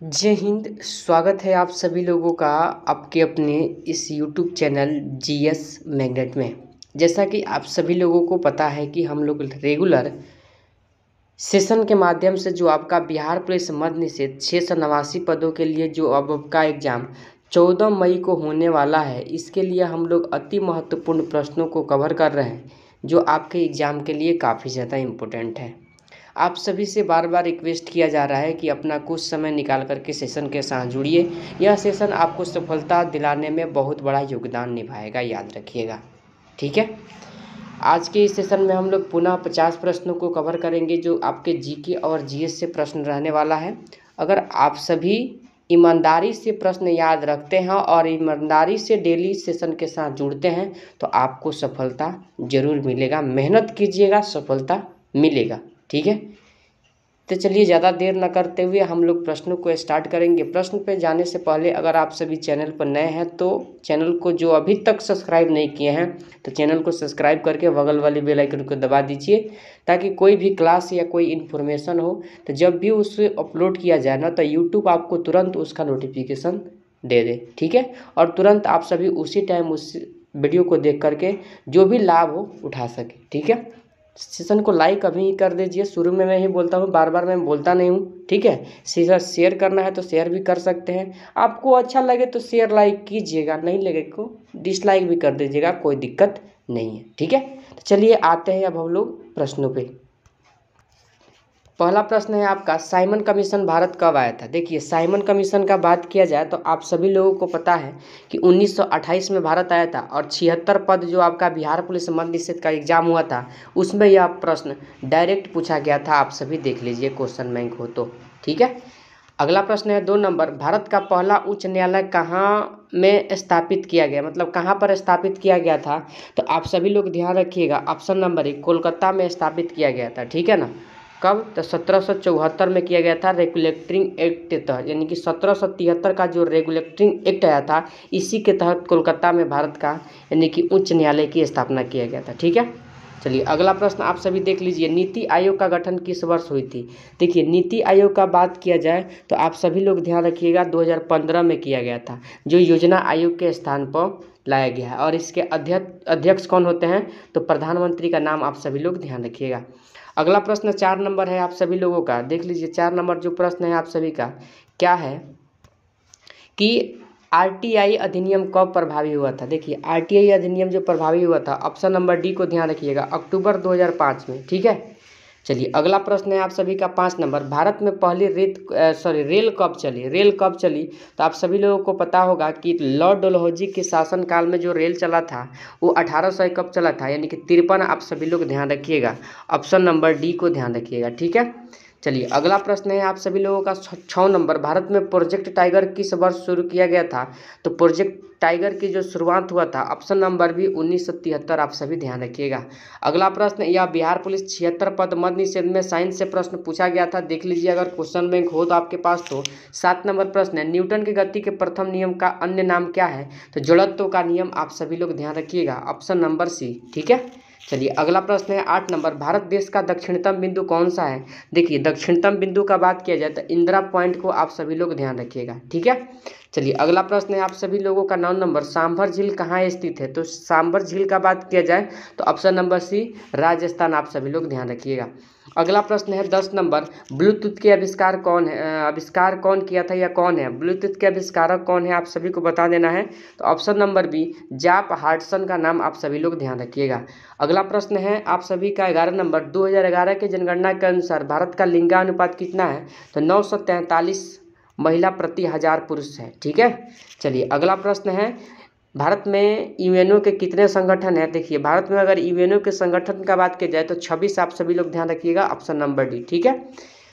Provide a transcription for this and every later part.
जय हिंद। स्वागत है आप सभी लोगों का आपके अपने इस YouTube चैनल जीएस मैग्नेट में। जैसा कि आप सभी लोगों को पता है कि हम लोग रेगुलर सेशन के माध्यम से जो आपका बिहार पुलिस मद्य निषेध 689 पदों के लिए जो अब आपका एग्ज़ाम 14 मई को होने वाला है, इसके लिए हम लोग अति महत्वपूर्ण प्रश्नों को कवर कर रहे हैं जो आपके एग्ज़ाम के लिए काफ़ी ज़्यादा इम्पोर्टेंट है। आप सभी से बार बार रिक्वेस्ट किया जा रहा है कि अपना कुछ समय निकाल करके सेशन के साथ जुड़िए। यह सेशन आपको सफलता दिलाने में बहुत बड़ा योगदान निभाएगा, याद रखिएगा। ठीक है, आज के इस सेशन में हम लोग पुनः 50 प्रश्नों को कवर करेंगे जो आपके जीके और जीएस से प्रश्न रहने वाला है। अगर आप सभी ईमानदारी से प्रश्न याद रखते हैं और ईमानदारी से डेली सेशन के साथ जुड़ते हैं तो आपको सफलता ज़रूर मिलेगा। मेहनत कीजिएगा, सफलता मिलेगा। ठीक है, तो चलिए ज़्यादा देर न करते हुए हम लोग प्रश्नों को स्टार्ट करेंगे। प्रश्न पे जाने से पहले अगर आप सभी चैनल पर नए हैं तो चैनल को जो अभी तक सब्सक्राइब नहीं किए हैं तो चैनल को सब्सक्राइब करके बगल वाली बेल आइकन को दबा दीजिए, ताकि कोई भी क्लास या कोई इन्फॉर्मेशन हो तो जब भी उसे अपलोड किया जाए ना तो यूट्यूब आपको तुरंत उसका नोटिफिकेशन दे दे। ठीक है, और तुरंत आप सभी उसी टाइम उस वीडियो को देख करके जो भी लाभ हो उठा सके। ठीक है, सेशन को लाइक अभी ही कर दीजिए। शुरू में मैं ही बोलता हूँ, बार बार मैं बोलता नहीं हूँ। ठीक है, शेयर करना है तो शेयर भी कर सकते हैं। आपको अच्छा लगे तो शेयर लाइक कीजिएगा, नहीं लगे को डिसलाइक भी कर दीजिएगा, कोई दिक्कत नहीं है। ठीक है, तो चलिए आते हैं अब हम लोग प्रश्नों पे। पहला प्रश्न है आपका, साइमन कमीशन भारत कब आया था? देखिए, साइमन कमीशन का बात किया जाए तो आप सभी लोगों को पता है कि 1928 में भारत आया था और 76 पद जो आपका बिहार पुलिस मद्य निषेध का एग्जाम हुआ था उसमें यह प्रश्न डायरेक्ट पूछा गया था। आप सभी देख लीजिए क्वेश्चन बैंक हो तो। ठीक है, अगला प्रश्न है 2 नंबर, भारत का पहला उच्च न्यायालय कहाँ में स्थापित किया गया, मतलब कहाँ पर स्थापित किया गया था? तो आप सभी लोग ध्यान रखिएगा, ऑप्शन नंबर 1 कोलकाता में स्थापित किया गया था। ठीक है ना, कब? तो 1774 में किया गया था रेगुलेटिंग एक्ट के तहत, यानी कि 1773 का जो रेगुलेटिंग एक्ट आया था इसी के तहत कोलकाता में भारत का यानी कि उच्च न्यायालय की स्थापना किया गया था। ठीक है, चलिए अगला प्रश्न आप सभी देख लीजिए, नीति आयोग का गठन किस वर्ष हुई थी? देखिए, नीति आयोग का बात किया जाए तो आप सभी लोग ध्यान रखिएगा 2015 में किया गया था, जो योजना आयोग के स्थान पर लाया गया है। और इसके अध्यक्ष कौन होते हैं? तो प्रधानमंत्री का नाम आप सभी लोग ध्यान रखिएगा। अगला प्रश्न 4 नंबर है आप सभी लोगों का, देख लीजिए 4 नंबर जो प्रश्न है आप सभी का क्या है कि आरटीआई अधिनियम कब प्रभावी हुआ था? देखिए, आरटीआई अधिनियम जो प्रभावी हुआ था, ऑप्शन नंबर डी को ध्यान रखिएगा, अक्टूबर 2005 में। ठीक है, चलिए अगला प्रश्न है आप सभी का 5 नंबर, भारत में पहली रेल कब चली? रेल कब चली? तो आप सभी लोगों को पता होगा कि लॉर्ड डलहौजी के शासनकाल में जो रेल चला था वो 1800 कब चला था, यानी कि 53। आप सभी लोग ध्यान रखिएगा, ऑप्शन नंबर डी को ध्यान रखिएगा। ठीक है, चलिए अगला प्रश्न है आप सभी लोगों का 6 नंबर, भारत में प्रोजेक्ट टाइगर किस वर्ष शुरू किया गया था? तो प्रोजेक्ट टाइगर की जो शुरुआत हुआ था, ऑप्शन नंबर भी 1973। आप सभी ध्यान रखिएगा। अगला प्रश्न, यह बिहार पुलिस 76 पद मद्य निषेध में साइंस से प्रश्न पूछा गया था, देख लीजिए अगर क्वेश्चन बैंक हो तो आपके पास। तो 7 नंबर प्रश्न है, न्यूटन की गति के प्रथम नियम का अन्य नाम क्या है? तो जड़त्व का नियम। आप सभी लोग ध्यान रखिएगा, ऑप्शन नंबर सी। ठीक है, चलिए अगला प्रश्न है 8 नंबर, भारत देश का दक्षिणतम बिंदु कौन सा है? देखिए, दक्षिणतम बिंदु का बात किया जाए तो इंदिरा पॉइंट को आप सभी लोग ध्यान रखिएगा। ठीक है, चलिए अगला प्रश्न है आप सभी लोगों का 9 नंबर, सांभर झील कहाँ स्थित है? तो सांभर झील का बात किया जाए तो ऑप्शन नंबर सी राजस्थान। आप सभी लोग ध्यान रखिएगा। अगला प्रश्न है 10 नंबर, ब्लूटूथ के आविष्कार कौन किया था या कौन है? ब्लूटूथ के आविष्कारक कौन है? आप सभी को बता देना है। तो ऑप्शन नंबर बी जाप हार्टसन का नाम आप सभी लोग ध्यान रखिएगा। अगला प्रश्न है आप सभी का 11 नंबर, 2011 के जनगणना के अनुसार भारत का लिंगानुपात कितना है? तो 943 महिला प्रति 1000 पुरुष है। ठीक है, चलिए अगला प्रश्न है, भारत में यूएनओ के कितने संगठन हैं? देखिए, भारत में अगर यूएनओ के संगठन का बात की जाए तो 26। आप सभी लोग ध्यान रखिएगा, ऑप्शन नंबर डी। ठीक है,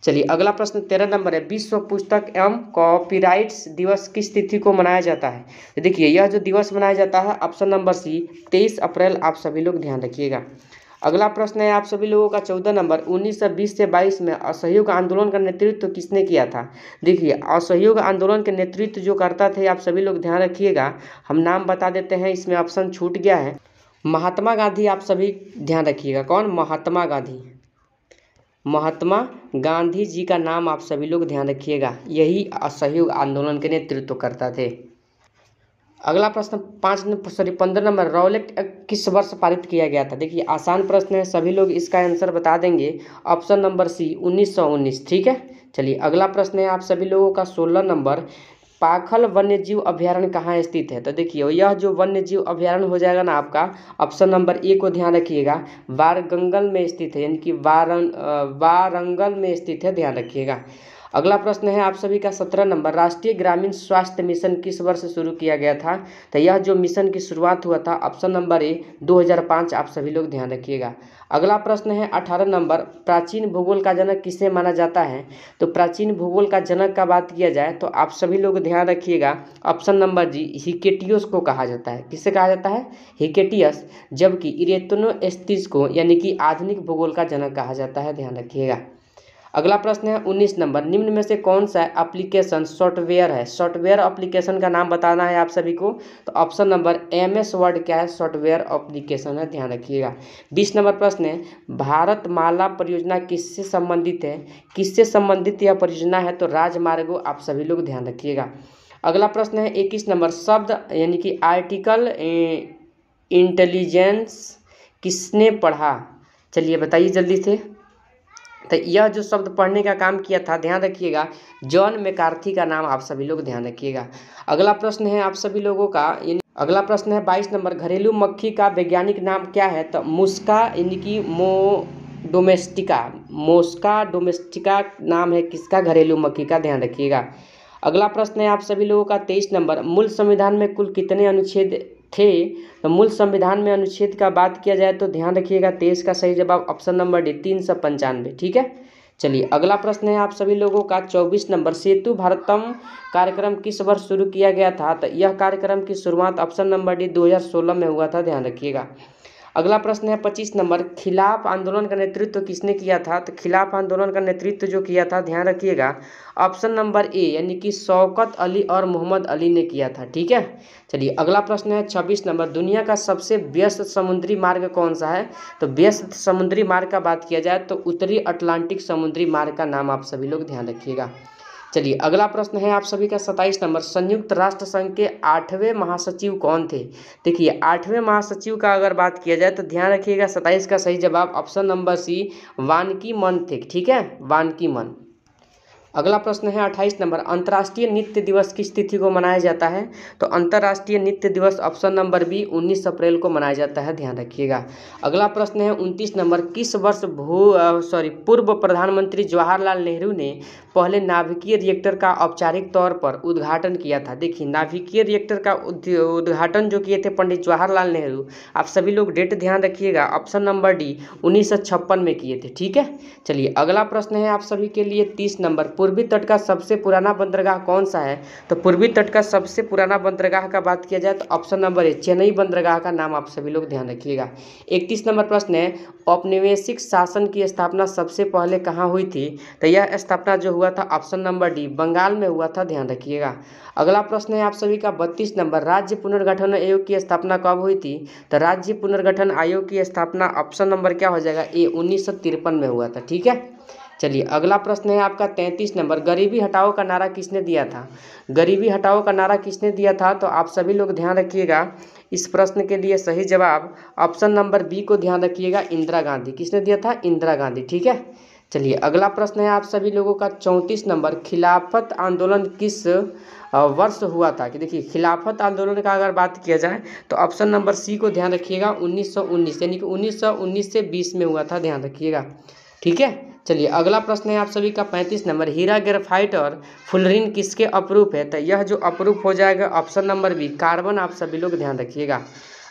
चलिए अगला प्रश्न 13 नंबर है, विश्व पुस्तक एवं कॉपीराइट्स दिवस किस तिथि को मनाया जाता है? तो देखिए, यह जो दिवस मनाया जाता है ऑप्शन नंबर सी 23 अप्रैल। आप सभी लोग ध्यान रखिएगा। अगला प्रश्न है आप सभी लोगों का 14 नंबर, 1920 से 22 में असहयोग आंदोलन का नेतृत्व किसने किया था? देखिए, असहयोग आंदोलन के नेतृत्व जो करता थे आप सभी लोग ध्यान रखिएगा, हम नाम बता देते हैं, इसमें ऑप्शन छूट गया है, महात्मा गांधी। आप सभी ध्यान रखिएगा, कौन? महात्मा गांधी। महात्मा गांधी जी का नाम आप सभी लोग ध्यान रखिएगा, यही असहयोग आंदोलन के नेतृत्व करता थे। अगला प्रश्न 15 नंबर, रॉलेट एक्ट किस वर्ष पारित किया गया था? देखिए आसान प्रश्न है, सभी लोग इसका आंसर बता देंगे। Option number C 1919। ठीक है, चलिए अगला प्रश्न है आप सभी लोगों का 16 नंबर, पाखल वन्यजीव अभ्यारण्य कहाँ स्थित है? तो देखिए यह जो वन्यजीव अभ्यारण्य हो जाएगा ना आपका, ऑप्शन नंबर ए को ध्यान रखिएगा, वारंगल में स्थित है, यानी कि वारंगल में स्थित है, ध्यान रखिएगा। अगला प्रश्न है आप सभी का 17 नंबर, राष्ट्रीय ग्रामीण स्वास्थ्य मिशन किस वर्ष शुरू किया गया था? तो यह जो मिशन की शुरुआत हुआ था, ऑप्शन नंबर ए 2005, आप सभी लोग ध्यान रखिएगा। अगला प्रश्न है 18 नंबर, प्राचीन भूगोल का जनक किसे माना जाता है? तो प्राचीन भूगोल का जनक का बात किया जाए तो आप सभी लोग ध्यान रखिएगा, ऑप्शन नंबर जी हिकेटियस को कहा जाता है। किसे कहा जाता है? हिकेटियस। जबकि इरेत्नोस्थिस को यानी कि आधुनिक भूगोल का जनक कहा जाता है, ध्यान रखिएगा। अगला प्रश्न है 19 नंबर, निम्न में से कौन सा एप्लीकेशन सॉफ्टवेयर है? सॉफ्टवेयर एप्लीकेशन का नाम बताना है आप सभी को, तो ऑप्शन नंबर MS वर्ड क्या है? सॉफ्टवेयर एप्लीकेशन है, ध्यान रखिएगा। 20 नंबर प्रश्न है, भारतमाला परियोजना किससे संबंधित है? किससे संबंधित यह परियोजना है? तो राजमार्गों, आप सभी लोग ध्यान रखिएगा। अगला प्रश्न है 21 नंबर, शब्द यानी कि आर्टिकल इंटेलिजेंस किसने पढ़ा? चलिए बताइए जल्दी से। तो यह जो शब्द पढ़ने का काम किया था, ध्यान रखिएगा, जॉन मैकार्थी का नाम आप सभी लोग ध्यान रखिएगा। अगला प्रश्न है आप सभी लोगों का, अगला प्रश्न है 22 नंबर, घरेलू मक्खी का वैज्ञानिक नाम क्या है? तो मुस्का यानी कि मोस्का डोमेस्टिका नाम है किसका? घरेलू मक्खी का, ध्यान रखिएगा। अगला प्रश्न है आप सभी लोगों का 23 नंबर, मूल संविधान में कुल कितने अनुच्छेद थे? तो मूल संविधान में अनुच्छेद का बात किया जाए तो ध्यान रखिएगा 23 का सही जवाब ऑप्शन नंबर डी 395। ठीक है, चलिए अगला प्रश्न है आप सभी लोगों का 24 नंबर, सेतु भारतम कार्यक्रम किस वर्ष शुरू किया गया था? तो यह कार्यक्रम की शुरुआत ऑप्शन नंबर डी 2016 में हुआ था, ध्यान रखिएगा। अगला प्रश्न है 25 नंबर, खिलाफ आंदोलन का नेतृत्व किसने किया था? तो खिलाफ आंदोलन का नेतृत्व जो किया था, ध्यान रखिएगा, ऑप्शन नंबर ए यानी कि शौकत अली और मोहम्मद अली ने किया था। ठीक है, चलिए अगला प्रश्न है 26 नंबर, दुनिया का सबसे व्यस्त समुद्री मार्ग कौन सा है? तो व्यस्त समुद्री मार्ग का बात किया जाए तो उत्तरी अटलांटिक समुद्री मार्ग का नाम आप सभी लोग ध्यान रखिएगा। चलिए अगला प्रश्न है आप सभी का 27 नंबर, संयुक्त राष्ट्र संघ के 8वें महासचिव कौन थे? देखिए 8वें महासचिव का अगर बात किया जाए तो ध्यान रखिएगा 27 का सही जवाब ऑप्शन नंबर सी वान की मन थे। ठीक है, वान की मन। अगला प्रश्न है 28 नंबर, अंतर्राष्ट्रीय नृत्य दिवस किस तिथि को मनाया जाता है? तो अंतर्राष्ट्रीय नृत्य दिवस ऑप्शन नंबर बी 19 अप्रैल को मनाया जाता है, ध्यान रखिएगा। अगला प्रश्न है 29 नंबर, किस वर्ष पूर्व प्रधानमंत्री जवाहरलाल नेहरू ने पहले नाभिकीय रिएक्टर का औपचारिक तौर पर उद्घाटन किया था? देखिए नाभिकीय रिएक्टर का उद्घाटन जो किए थे पंडित जवाहरलाल नेहरू, आप सभी लोग डेट ध्यान रखिएगा, ऑप्शन नंबर डी 1956 में किए थे। ठीक है, चलिए अगला प्रश्न है आप सभी के लिए 30 नंबर, पूर्वी तट का सबसे पुराना बंदरगाह कौन सा है? तो पूर्वी तट का सबसे पुराना बंदरगाह का बात किया जाए तो ऑप्शन नंबर ए चेन्नई बंदरगाह का नाम आप सभी लोग ध्यान रखिएगा। 31 नंबर प्रश्न है, औपनिवेशिक शासन की स्थापना सबसे पहले कहाँ हुई थी? तो यह स्थापना जो हुआ था ऑप्शन नंबर डी बंगाल में हुआ था, ध्यान रखिएगा। अगला प्रश्न है आप सभी का 32 नंबर, राज्य पुनर्गठन आयोग की स्थापना कब हुई थी? तो राज्य पुनर्गठन आयोग की स्थापना ऑप्शन नंबर क्या हो जाएगा? ए 1953 में हुआ था। ठीक है, चलिए अगला प्रश्न है आपका 33 नंबर, गरीबी हटाओ का नारा किसने दिया था? गरीबी हटाओ का नारा किसने दिया था? तो आप सभी लोग ध्यान रखिएगा, इस प्रश्न के लिए सही जवाब ऑप्शन नंबर बी को ध्यान रखिएगा, इंदिरा गांधी। किसने दिया था? इंदिरा गांधी। ठीक है, चलिए अगला प्रश्न है आप सभी लोगों का 34 नंबर, खिलाफत आंदोलन किस वर्ष हुआ था? कि देखिए खिलाफत आंदोलन का अगर बात किया जाए तो ऑप्शन नंबर सी को ध्यान रखिएगा, 1919 यानी कि 1919 से 20 में हुआ था, ध्यान रखिएगा। ठीक है, चलिए अगला प्रश्न है आप सभी का 35 नंबर, हीरा ग्रेफाइट और फुलरिन किसके अपरूप है? तो यह जो अपरूप हो जाएगा ऑप्शन नंबर बी कार्बन, आप सभी लोग ध्यान रखिएगा।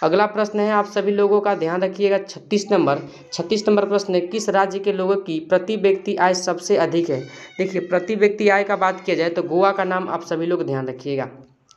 अगला प्रश्न है आप सभी लोगों का ध्यान रखिएगा 36 नंबर प्रश्न है, किस राज्य के लोगों की प्रति व्यक्ति आय सबसे अधिक है? देखिए प्रति व्यक्ति आय का बात किया जाए तो गोवा का नाम आप सभी लोग ध्यान रखिएगा।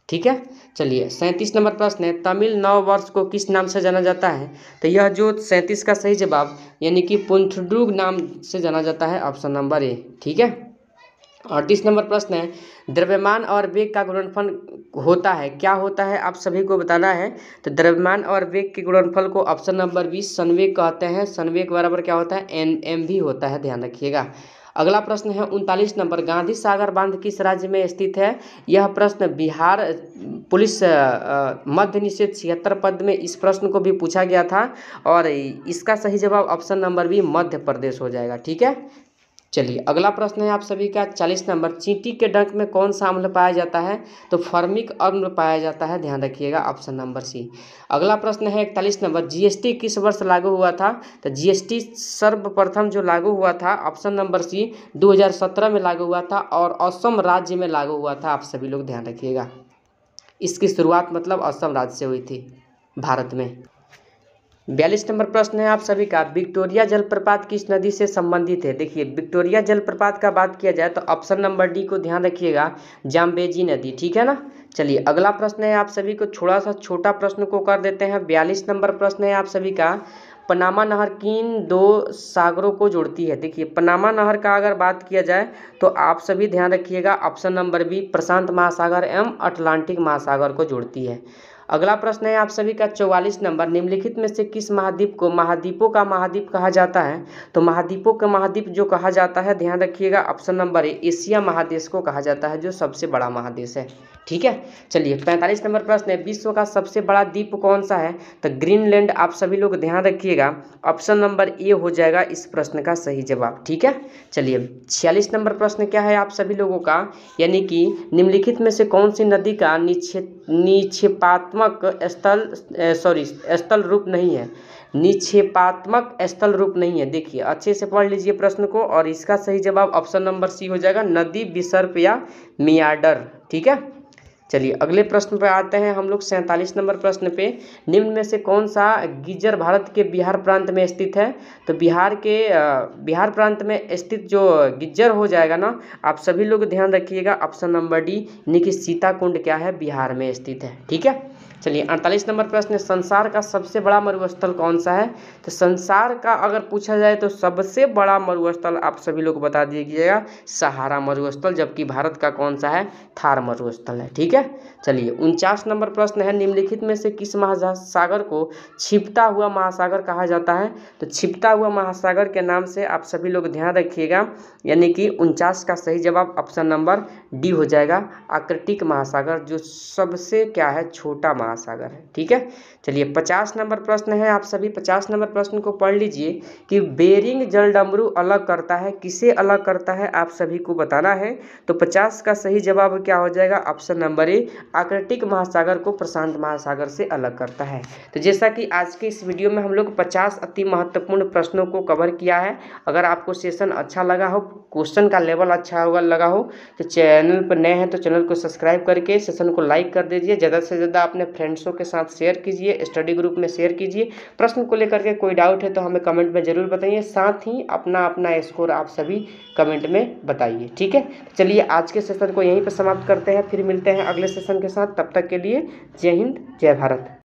ठीक है, चलिए 37 नंबर प्रश्न है, तमिल नव वर्ष को किस नाम से जाना जाता है? तो यह जो 37 का सही जवाब यानी कि पुंथडुग नाम से जाना जाता है, ऑप्शन नंबर ए। ठीक है, 38 नंबर प्रश्न है, द्रव्यमान और वेग का गुणनफल होता है, क्या होता है आप सभी को बताना है। तो द्रव्यमान और वेग के गुणनफल को ऑप्शन नंबर 20 संवेग कहते हैं। संवेग बराबर क्या होता है, NMV होता है, ध्यान रखिएगा। अगला प्रश्न है 39 नंबर, गांधी सागर बांध किस राज्य में स्थित है। यह प्रश्न बिहार पुलिस मद्य निषेध 76 पद में इस प्रश्न को भी पूछा गया था और इसका सही जवाब option number B Madhya Pradesh हो जाएगा। ठीक है, चलिए अगला प्रश्न है आप सभी का 40 नंबर, चींटी के डंक में कौन सा अम्ल पाया जाता है। तो फॉर्मिक अम्ल पाया जाता है, ध्यान रखिएगा, ऑप्शन नंबर सी। अगला प्रश्न है 41 नंबर, GST किस वर्ष लागू हुआ था। तो GST सर्वप्रथम जो लागू हुआ था ऑप्शन नंबर सी 2017 में लागू हुआ था और असम राज्य में लागू हुआ था। आप सभी लोग ध्यान रखिएगा, इसकी शुरुआत मतलब असम राज्य से हुई थी भारत में। 42 नंबर प्रश्न है आप सभी का, विक्टोरिया जलप्रपात किस नदी से संबंधित है। देखिए विक्टोरिया जलप्रपात का बात किया जाए तो ऑप्शन नंबर डी को ध्यान रखिएगा, जाम्बेजी नदी। ठीक है ना। चलिए अगला प्रश्न है आप सभी को, थोड़ा सा छोटा प्रश्न को कर देते हैं। 42 नंबर प्रश्न है आप सभी का, पनामा नहर किन दो सागरों को जोड़ती है। देखिए पनामा नहर का अगर बात किया जाए तो आप सभी ध्यान रखिएगा, ऑप्शन नंबर बी प्रशांत महासागर एवं अटलांटिक महासागर को जोड़ती है। अगला प्रश्न है आप सभी का 44 नंबर, निम्नलिखित में से किस महाद्वीप को महाद्वीपों का महाद्वीप कहा जाता है। तो महाद्वीपों का महाद्वीप जो कहा जाता है, ध्यान रखिएगा, ऑप्शन नंबर ए एशिया महादेश को कहा जाता है, जो सबसे बड़ा महादेश है। ठीक है, चलिए 45 नंबर प्रश्न है, विश्व का सबसे बड़ा द्वीप कौन सा है। तो ग्रीनलैंड। आप सभी लोग ध्यान रखिएगा, ऑप्शन नंबर ए हो जाएगा इस प्रश्न का सही जवाब। ठीक है, चलिए 46 नंबर प्रश्न क्या है आप सभी लोगों का, यानी कि निम्नलिखित में से कौन सी नदी का निक्षेपात्मक स्थल रूप नहीं है। निक्षेपात्मक स्थल रूप नहीं है। देखिए अच्छे से पढ़ लीजिए प्रश्न को, और इसका सही जवाब ऑप्शन नंबर सी हो जाएगा, नदी विसर्प या मियाडर। ठीक है, चलिए अगले प्रश्न पे आते हैं हम लोग 47 नंबर प्रश्न पे, निम्न में से कौन सा गिज्जर भारत के बिहार प्रांत में स्थित है। तो बिहार प्रांत में स्थित जो गिज्जर हो जाएगा ना, आप सभी लोग ध्यान रखिएगा, ऑप्शन नंबर डी यानी कि सीताकुंड क्या है, बिहार में स्थित है। ठीक है, चलिए 48 नंबर प्रश्न, संसार का सबसे बड़ा मरुस्थल कौन सा है। तो संसार का अगर पूछा जाए तो सबसे बड़ा मरुस्थल आप सभी लोग बता दीजिएगा, सहारा मरुस्थल, जबकि भारत का कौन सा है, थार मरुस्थल है। ठीक है, चलिए 49 नंबर प्रश्न है, निम्नलिखित में से किस महासागर को छिपता हुआ महासागर कहा जाता है। तो छिपता हुआ महासागर के नाम से आप सभी लोग ध्यान रखिएगा, यानी कि 49 का सही जवाब ऑप्शन नंबर डी हो जाएगा, आर्कटिक महासागर, जो सबसे क्या है, छोटा महासागर है। ठीक है, चलिए 50 नंबर प्रश्न है आप सभी, 50 नंबर प्रश्न को पढ़ लीजिए कि बेरिंग जलडमरू अलग करता है, किसे अलग करता है, आप सभी को बताना है। तो 50 का सही जवाब क्या हो जाएगा, ऑप्शन नंबर ए, आर्कटिक महासागर को प्रशांत महासागर से अलग करता है। तो जैसा कि आज के इस वीडियो में हम लोग 50 अति महत्वपूर्ण प्रश्नों को कवर किया है। अगर आपको सेशन अच्छा लगा हो, क्वेश्चन का लेवल अच्छा लगा हो, तो चैनल पर नए हैं तो चैनल को सब्सक्राइब करके सेशन को लाइक कर दीजिए, ज़्यादा से ज़्यादा अपने फ्रेंड्सों के साथ शेयर कीजिए, स्टडी ग्रुप में शेयर कीजिए। प्रश्न को लेकर के कोई डाउट है तो हमें कमेंट में ज़रूर बताइए, साथ ही अपना अपना स्कोर आप सभी कमेंट में बताइए। ठीक है, चलिए आज के सेशन को यहीं पर समाप्त करते हैं, फिर मिलते हैं अगले सेशन के साथ। तब तक के लिए जय हिंद, जय भारत।